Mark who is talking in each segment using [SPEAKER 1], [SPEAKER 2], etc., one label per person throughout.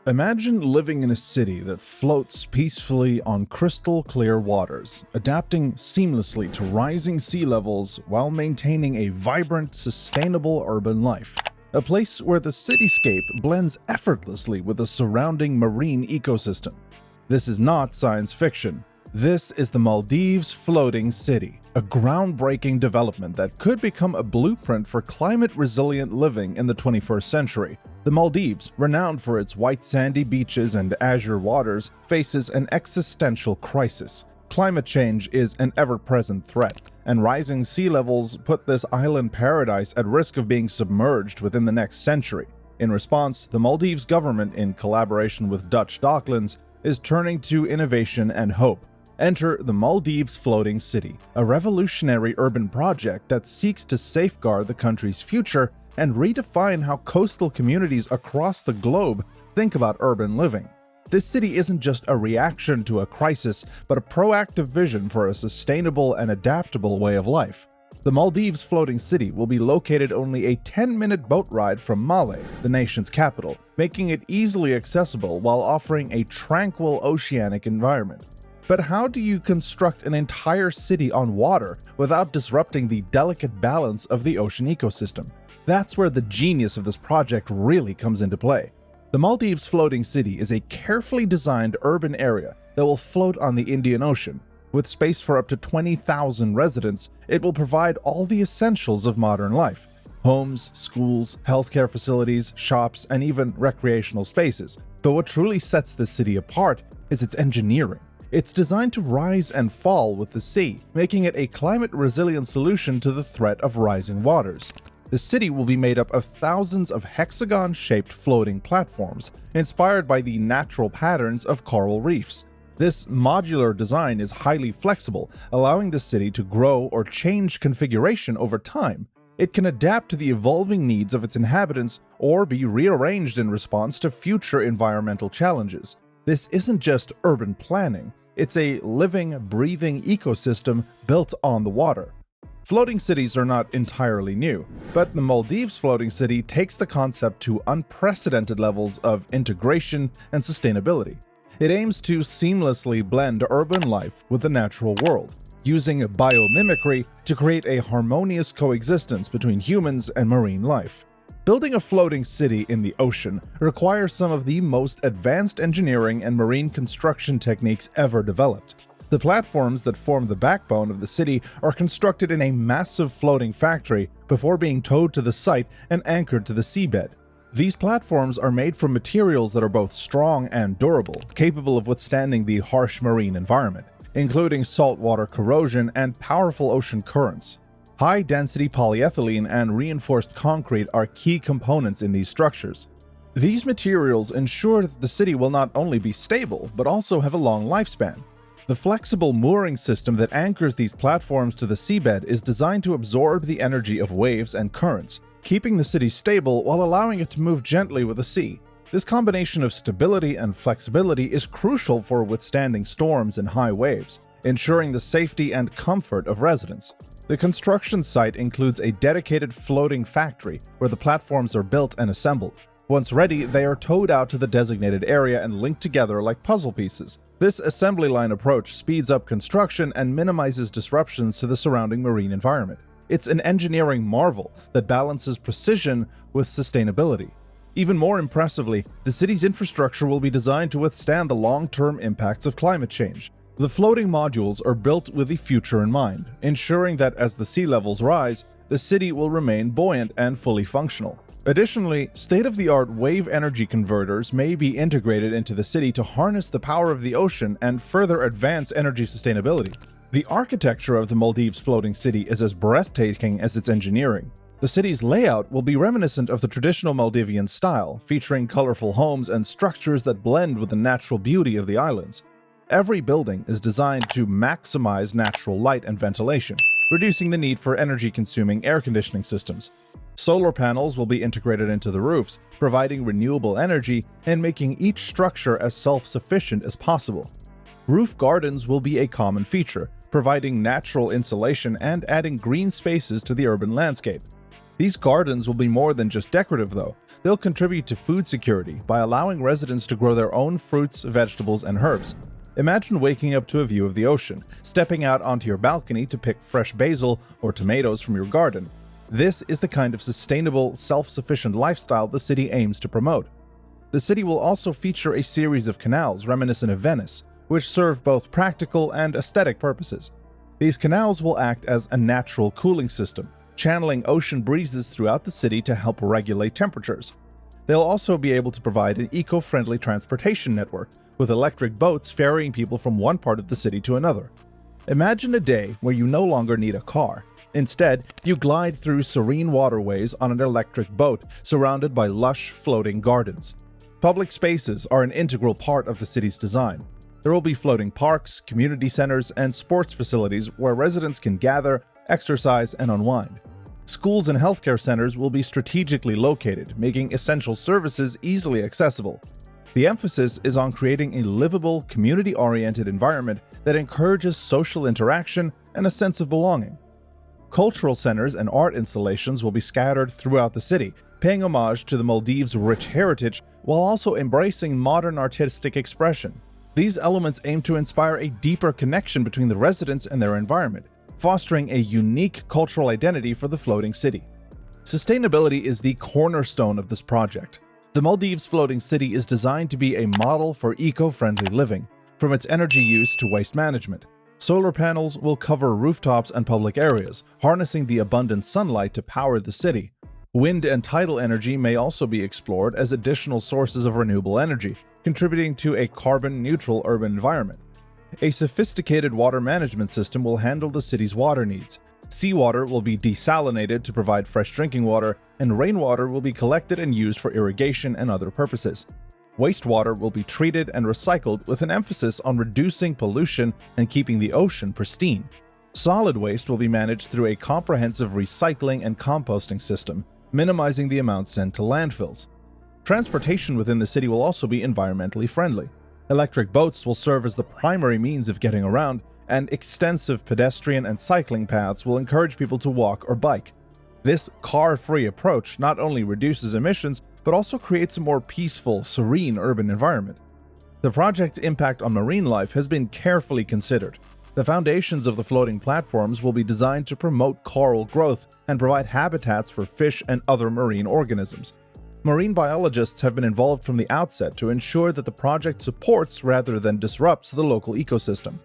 [SPEAKER 1] Imagine living in a city that floats peacefully on crystal clear waters, adapting seamlessly to rising sea levels while maintaining a vibrant, sustainable urban life. A place where the cityscape blends effortlessly with the surrounding marine ecosystem. This is not science fiction. This is the Maldives Floating City, a groundbreaking development that could become a blueprint for climate-resilient living in the 21st century. The Maldives, renowned for its white sandy beaches and azure waters, faces an existential crisis. Climate change is an ever-present threat, and rising sea levels put this island paradise at risk of being submerged within the next century. In response, the Maldives government, in collaboration with Dutch Docklands, is turning to innovation and hope. Enter the Maldives Floating City, a revolutionary urban project that seeks to safeguard the country's future and redefine how coastal communities across the globe think about urban living. This city isn't just a reaction to a crisis, but a proactive vision for a sustainable and adaptable way of life. The Maldives Floating City will be located only a 10-minute boat ride from Malé, the nation's capital, making it easily accessible while offering a tranquil oceanic environment. But how do you construct an entire city on water without disrupting the delicate balance of the ocean ecosystem? That's where the genius of this project really comes into play. The Maldives Floating City is a carefully designed urban area that will float on the Indian Ocean. With space for up to 20,000 residents, it will provide all the essentials of modern life: homes, schools, healthcare facilities, shops, and even recreational spaces. But what truly sets this city apart is its engineering. It's designed to rise and fall with the sea, making it a climate-resilient solution to the threat of rising waters. The city will be made up of thousands of hexagon-shaped floating platforms, inspired by the natural patterns of coral reefs. This modular design is highly flexible, allowing the city to grow or change configuration over time. It can adapt to the evolving needs of its inhabitants or be rearranged in response to future environmental challenges. This isn't just urban planning, it's a living, breathing ecosystem built on the water. Floating cities are not entirely new, but the Maldives Floating City takes the concept to unprecedented levels of integration and sustainability. It aims to seamlessly blend urban life with the natural world, using biomimicry to create a harmonious coexistence between humans and marine life. Building a floating city in the ocean requires some of the most advanced engineering and marine construction techniques ever developed. The platforms that form the backbone of the city are constructed in a massive floating factory before being towed to the site and anchored to the seabed. These platforms are made from materials that are both strong and durable, capable of withstanding the harsh marine environment, including saltwater corrosion and powerful ocean currents. High-density polyethylene and reinforced concrete are key components in these structures. These materials ensure that the city will not only be stable, but also have a long lifespan. The flexible mooring system that anchors these platforms to the seabed is designed to absorb the energy of waves and currents, keeping the city stable while allowing it to move gently with the sea. This combination of stability and flexibility is crucial for withstanding storms and high waves, ensuring the safety and comfort of residents. The construction site includes a dedicated floating factory where the platforms are built and assembled. Once ready, they are towed out to the designated area and linked together like puzzle pieces. This assembly line approach speeds up construction and minimizes disruptions to the surrounding marine environment. It's an engineering marvel that balances precision with sustainability. Even more impressively, the city's infrastructure will be designed to withstand the long-term impacts of climate change. The floating modules are built with the future in mind, ensuring that as the sea levels rise, the city will remain buoyant and fully functional. Additionally, state-of-the-art wave energy converters may be integrated into the city to harness the power of the ocean and further advance energy sustainability. The architecture of the Maldives Floating City is as breathtaking as its engineering. The city's layout will be reminiscent of the traditional Maldivian style, featuring colorful homes and structures that blend with the natural beauty of the islands. Every building is designed to maximize natural light and ventilation, reducing the need for energy-consuming air conditioning systems. Solar panels will be integrated into the roofs, providing renewable energy and making each structure as self-sufficient as possible. Roof gardens will be a common feature, providing natural insulation and adding green spaces to the urban landscape. These gardens will be more than just decorative though. They'll contribute to food security by allowing residents to grow their own fruits, vegetables, and herbs. Imagine waking up to a view of the ocean, stepping out onto your balcony to pick fresh basil or tomatoes from your garden. This is the kind of sustainable, self-sufficient lifestyle the city aims to promote. The city will also feature a series of canals reminiscent of Venice, which serve both practical and aesthetic purposes. These canals will act as a natural cooling system, channeling ocean breezes throughout the city to help regulate temperatures. They'll also be able to provide an eco-friendly transportation network, with electric boats ferrying people from one part of the city to another. Imagine a day where you no longer need a car. Instead, you glide through serene waterways on an electric boat surrounded by lush, floating gardens. Public spaces are an integral part of the city's design. There will be floating parks, community centers, and sports facilities where residents can gather, exercise, and unwind. Schools and healthcare centers will be strategically located, making essential services easily accessible. The emphasis is on creating a livable, community-oriented environment that encourages social interaction and a sense of belonging. Cultural centers and art installations will be scattered throughout the city, paying homage to the Maldives' rich heritage while also embracing modern artistic expression. These elements aim to inspire a deeper connection between the residents and their environment, fostering a unique cultural identity for the floating city. Sustainability is the cornerstone of this project. The Maldives Floating City is designed to be a model for eco-friendly living, from its energy use to waste management. Solar panels will cover rooftops and public areas, harnessing the abundant sunlight to power the city. Wind and tidal energy may also be explored as additional sources of renewable energy, contributing to a carbon-neutral urban environment. A sophisticated water management system will handle the city's water needs. Seawater will be desalinated to provide fresh drinking water, and rainwater will be collected and used for irrigation and other purposes. Wastewater will be treated and recycled with an emphasis on reducing pollution and keeping the ocean pristine. Solid waste will be managed through a comprehensive recycling and composting system, minimizing the amount sent to landfills. Transportation within the city will also be environmentally friendly. Electric boats will serve as the primary means of getting around, and extensive pedestrian and cycling paths will encourage people to walk or bike. This car-free approach not only reduces emissions, but also creates a more peaceful, serene urban environment. The project's impact on marine life has been carefully considered. The foundations of the floating platforms will be designed to promote coral growth and provide habitats for fish and other marine organisms. Marine biologists have been involved from the outset to ensure that the project supports rather than disrupts the local ecosystem.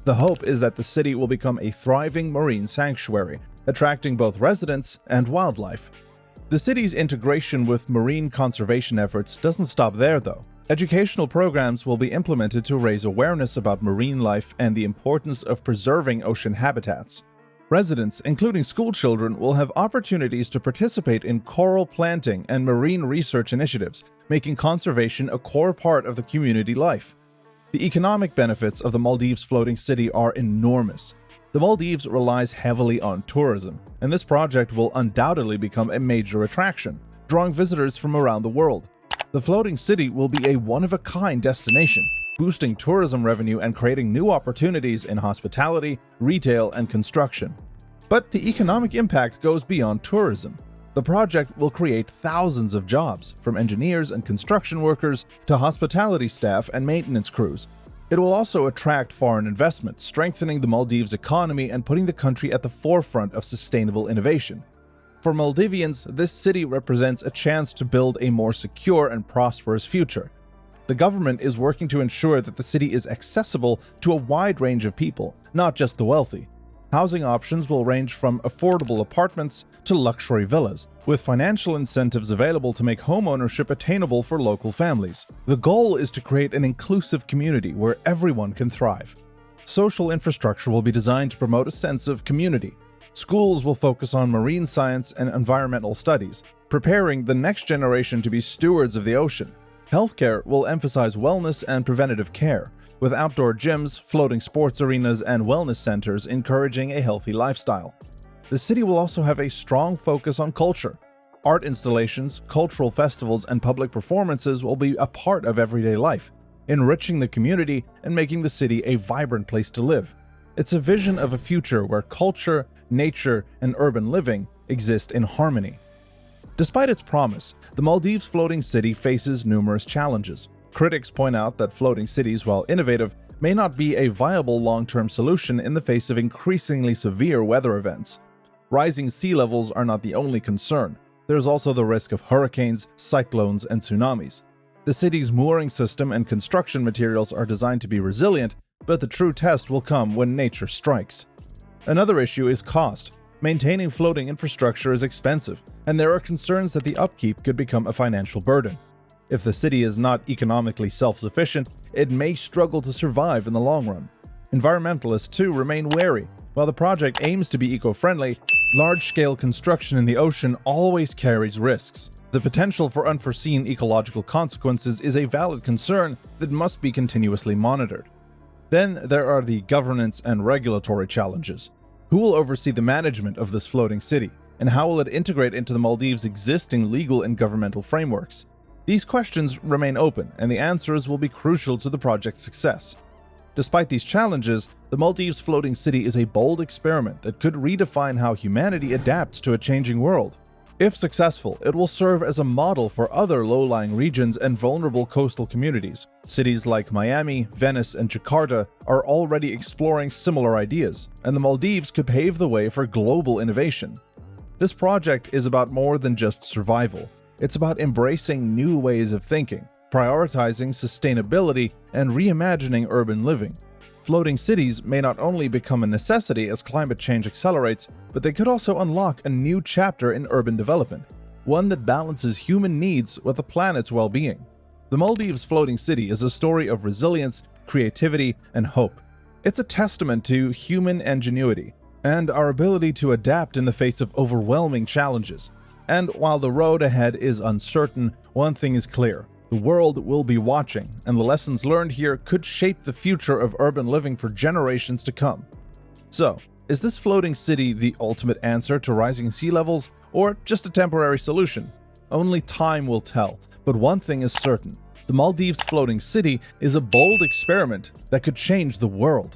[SPEAKER 1] The hope is that the city will become a thriving marine sanctuary, attracting both residents and wildlife. The city's integration with marine conservation efforts doesn't stop there, though. Educational programs will be implemented to raise awareness about marine life and the importance of preserving ocean habitats. Residents, including schoolchildren, will have opportunities to participate in coral planting and marine research initiatives, making conservation a core part of the community life. The economic benefits of the Maldives Floating City are enormous. The Maldives relies heavily on tourism, and this project will undoubtedly become a major attraction, drawing visitors from around the world. The floating city will be a one-of-a-kind destination, boosting tourism revenue and creating new opportunities in hospitality, retail, and construction. But the economic impact goes beyond tourism. The project will create thousands of jobs, from engineers and construction workers to hospitality staff and maintenance crews. It will also attract foreign investment, strengthening the Maldives economy and putting the country at the forefront of sustainable innovation. For Maldivians, this city represents a chance to build a more secure and prosperous future. The government is working to ensure that the city is accessible to a wide range of people, not just the wealthy. Housing options will range from affordable apartments to luxury villas, with financial incentives available to make homeownership attainable for local families. The goal is to create an inclusive community where everyone can thrive. Social infrastructure will be designed to promote a sense of community. Schools will focus on marine science and environmental studies, preparing the next generation to be stewards of the ocean. Healthcare will emphasize wellness and preventative care, with outdoor gyms, floating sports arenas, and wellness centers encouraging a healthy lifestyle. The city will also have a strong focus on culture. Art installations, cultural festivals, and public performances will be a part of everyday life, enriching the community and making the city a vibrant place to live. It's a vision of a future where culture, nature, and urban living exist in harmony. Despite its promise, the Maldives Floating City faces numerous challenges. Critics point out that floating cities, while innovative, may not be a viable long-term solution in the face of increasingly severe weather events. Rising sea levels are not the only concern. There's also the risk of hurricanes, cyclones, and tsunamis. The city's mooring system and construction materials are designed to be resilient, but the true test will come when nature strikes. Another issue is cost. Maintaining floating infrastructure is expensive, and there are concerns that the upkeep could become a financial burden. If the city is not economically self-sufficient, it may struggle to survive in the long run. Environmentalists, too, remain wary. While the project aims to be eco-friendly, large-scale construction in the ocean always carries risks. The potential for unforeseen ecological consequences is a valid concern that must be continuously monitored. Then there are the governance and regulatory challenges. Who will oversee the management of this floating city, and how will it integrate into the Maldives' existing legal and governmental frameworks? These questions remain open, and the answers will be crucial to the project's success. Despite these challenges, the Maldives Floating City is a bold experiment that could redefine how humanity adapts to a changing world. If successful, it will serve as a model for other low-lying regions and vulnerable coastal communities. Cities like Miami, Venice, and Jakarta are already exploring similar ideas, and the Maldives could pave the way for global innovation. This project is about more than just survival. It's about embracing new ways of thinking, prioritizing sustainability, and reimagining urban living. Floating cities may not only become a necessity as climate change accelerates, but they could also unlock a new chapter in urban development, one that balances human needs with the planet's well-being. The Maldives Floating City is a story of resilience, creativity, and hope. It's a testament to human ingenuity and our ability to adapt in the face of overwhelming challenges. And while the road ahead is uncertain, one thing is clear. The world will be watching, and the lessons learned here could shape the future of urban living for generations to come. So, is this floating city the ultimate answer to rising sea levels, or just a temporary solution? Only time will tell, but one thing is certain. The Maldives Floating City is a bold experiment that could change the world.